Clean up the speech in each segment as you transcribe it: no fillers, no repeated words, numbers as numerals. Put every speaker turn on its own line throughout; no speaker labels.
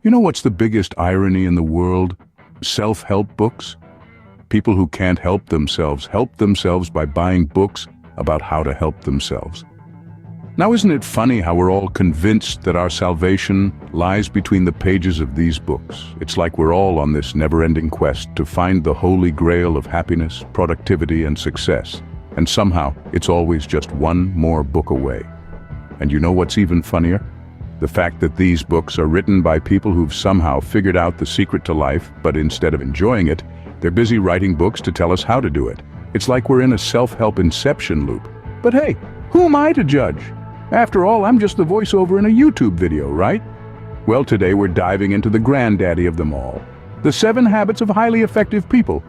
You know what's the biggest irony in the world? Self-help books? People who can't help themselves by buying books about how to help themselves. Now, isn't it funny how we're all convinced that our salvation lies between the pages of these books? It's like we're all on this never-ending quest to find the holy grail of happiness, productivity, and success. And somehow, it's always just one more book away. And you know what's even funnier? The fact that these books are written by people who've somehow figured out the secret to life, but instead of enjoying it, they're busy writing books to tell us how to do it. It's like we're in a self-help inception loop. But hey, who am I to judge? After all, I'm just the voiceover in a YouTube video, right? Well, today we're diving into the granddaddy of them all. The 7 habits of highly effective people.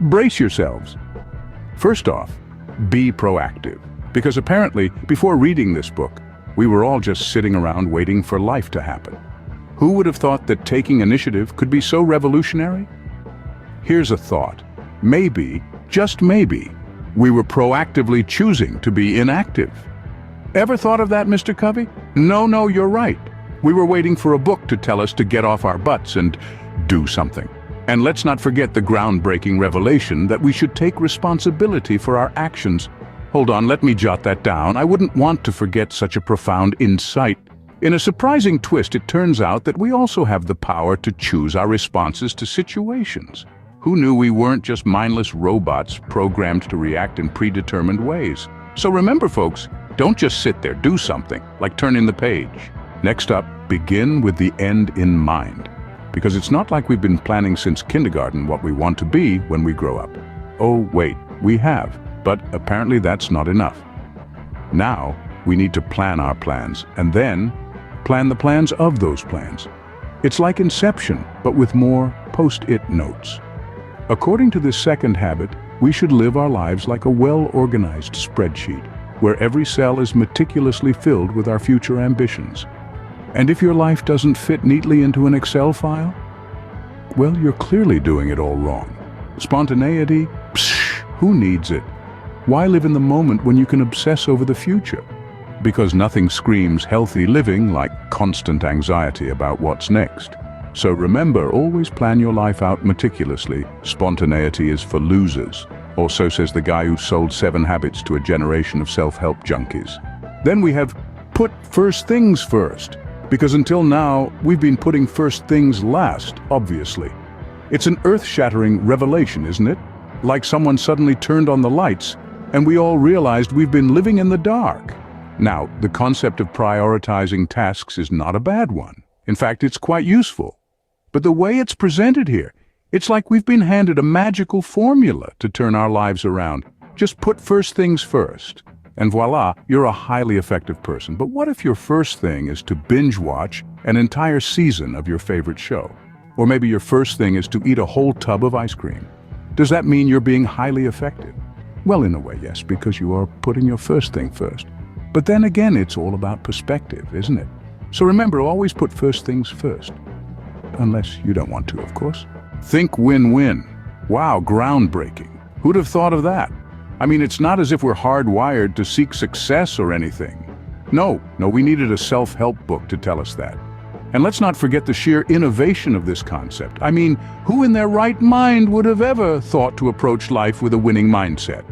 Brace yourselves. First off, be proactive. Because apparently, before reading this book, we were all just sitting around waiting for life to happen. Who would have thought that taking initiative could be so revolutionary? Here's a thought. Maybe, just maybe, we were proactively choosing to be inactive. Ever thought of that, Mr. Covey? No, you're right. We were waiting for a book to tell us to get off our butts and do something. And let's not forget the groundbreaking revelation that we should take responsibility for our actions. Hold on, let me jot that down. I wouldn't want to forget such a profound insight. In a surprising twist, it turns out that we also have the power to choose our responses to situations. Who knew we weren't just mindless robots programmed to react in predetermined ways? So remember, folks, don't just sit there, do something, like turn in the page. Next up, begin with the end in mind. Because it's not like we've been planning since kindergarten what we want to be when we grow up. Oh, wait, we have, but apparently that's not enough. Now, we need to plan our plans, and then plan the plans of those plans. It's like Inception, but with more post-it notes. According to this second habit, we should live our lives like a well-organized spreadsheet, where every cell is meticulously filled with our future ambitions. And if your life doesn't fit neatly into an Excel file, well, you're clearly doing it all wrong. Spontaneity? Psh, who needs it? Why live in the moment when you can obsess over the future? Because nothing screams healthy living like constant anxiety about what's next. So remember, always plan your life out meticulously. Spontaneity is for losers. Or so says the guy who sold 7 habits to a generation of self-help junkies. Then we have put first things first. Because until now, we've been putting first things last, obviously. It's an earth-shattering revelation, isn't it? Like someone suddenly turned on the lights, and we all realized we've been living in the dark. Now, the concept of prioritizing tasks is not a bad one. In fact, it's quite useful. But the way it's presented here, it's like we've been handed a magical formula to turn our lives around. Just put first things first. And voila, you're a highly effective person. But what if your first thing is to binge watch an entire season of your favorite show? Or maybe your first thing is to eat a whole tub of ice cream. Does that mean you're being highly effective? Well, in a way, yes, because you are putting your first thing first. But then again, it's all about perspective, isn't it? So remember, always put first things first. Unless you don't want to, of course. Think win-win. Wow, groundbreaking. Who'd have thought of that? I mean, it's not as if we're hardwired to seek success or anything. No, we needed a self-help book to tell us that. And let's not forget the sheer innovation of this concept. I mean, who in their right mind would have ever thought to approach life with a winning mindset?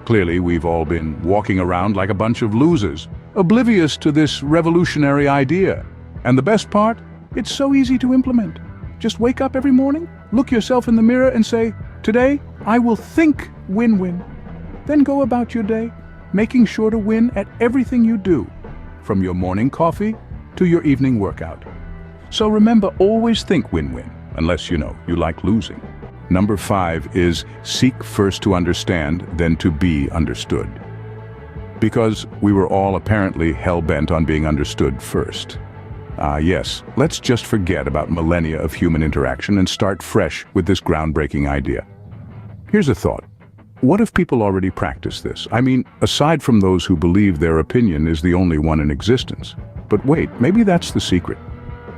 Clearly, we've all been walking around like a bunch of losers, oblivious to this revolutionary idea. And the best part? It's so easy to implement. Just wake up every morning, look yourself in the mirror and say, today, I will think win-win. Then go about your day, making sure to win at everything you do, from your morning coffee to your evening workout. So remember, always think win-win, unless you like losing. Number 5 is seek first to understand, then to be understood. Because we were all apparently hell-bent on being understood first. Yes, let's just forget about millennia of human interaction and start fresh with this groundbreaking idea. Here's a thought. What if people already practice this? I mean, aside from those who believe their opinion is the only one in existence. But wait, maybe that's the secret.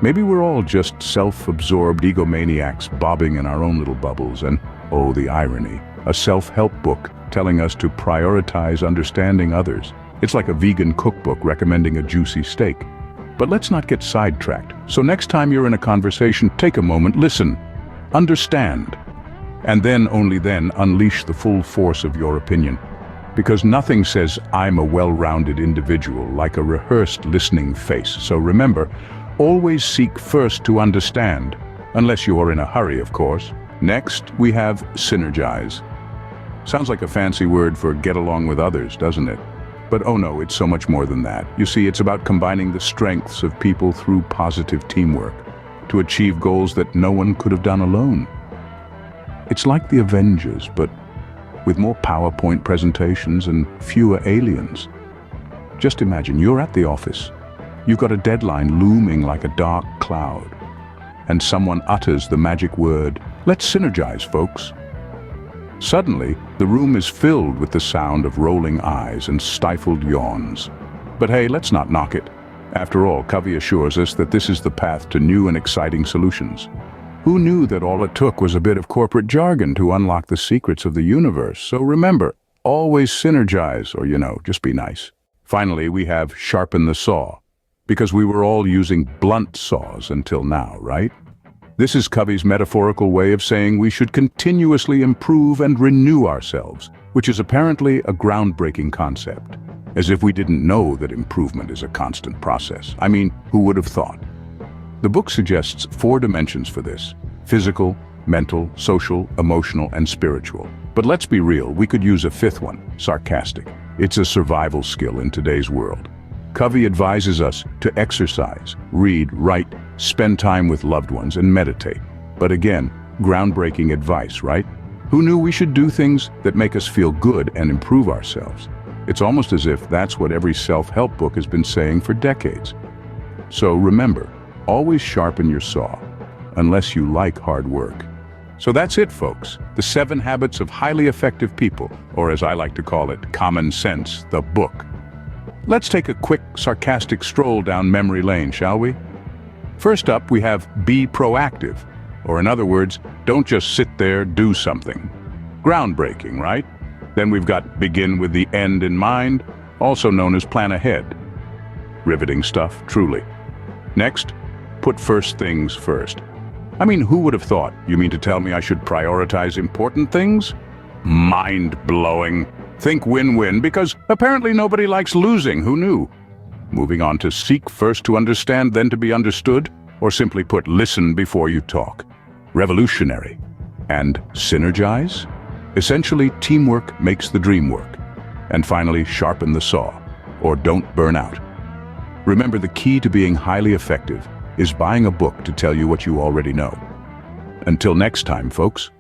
Maybe we're all just self-absorbed egomaniacs bobbing in our own little bubbles and, oh, the irony, a self-help book telling us to prioritize understanding others. It's like a vegan cookbook recommending a juicy steak. But let's not get sidetracked. So next time you're in a conversation, take a moment, listen, understand, and then, only then, unleash the full force of your opinion. Because nothing says I'm a well-rounded individual like a rehearsed listening face. So remember, always seek first to understand, unless you are in a hurry, of course. Next, we have Synergize. Sounds like a fancy word for get along with others, doesn't it? But oh no, it's so much more than that. You see, it's about combining the strengths of people through positive teamwork to achieve goals that no one could have done alone. It's like the Avengers, but with more PowerPoint presentations and fewer aliens. Just imagine, you're at the office. You've got a deadline looming like a dark cloud. And someone utters the magic word, "Let's synergize, folks." Suddenly, the room is filled with the sound of rolling eyes and stifled yawns. But hey, let's not knock it. After all, Covey assures us that this is the path to new and exciting solutions. Who knew that all it took was a bit of corporate jargon to unlock the secrets of the universe? So remember, always synergize, or just be nice. Finally, we have sharpen the saw, because we were all using blunt saws until now, right? This is Covey's metaphorical way of saying we should continuously improve and renew ourselves, which is apparently a groundbreaking concept. As if we didn't know that improvement is a constant process. I mean, who would have thought? The book suggests 4 dimensions for this: physical, mental, social, emotional, and spiritual. But let's be real, we could use a 5th one, sarcastic. It's a survival skill in today's world. Covey advises us to exercise, read, write, spend time with loved ones, and meditate. But again, groundbreaking advice, right? Who knew we should do things that make us feel good and improve ourselves? It's almost as if that's what every self-help book has been saying for decades. So remember, always sharpen your saw, unless you like hard work. So that's it, folks. The 7 Habits of Highly Effective People, or as I like to call it, Common Sense, the book. Let's take a quick, sarcastic stroll down memory lane, shall we? First up, we have be proactive, or in other words, don't just sit there, do something. Groundbreaking, right? Then we've got begin with the end in mind, also known as plan ahead. Riveting stuff, truly. Next, put first things first. I mean, who would have thought? You mean to tell me I should prioritize important things? Mind-blowing. Think win-win, because apparently nobody likes losing. Who knew? Moving on to seek first to understand, then to be understood, or simply put, listen before you talk. Revolutionary. And synergize? Essentially, teamwork makes the dream work. And finally, sharpen the saw, or don't burn out. Remember, the key to being highly effective is buying a book to tell you what you already know. Until next time, folks.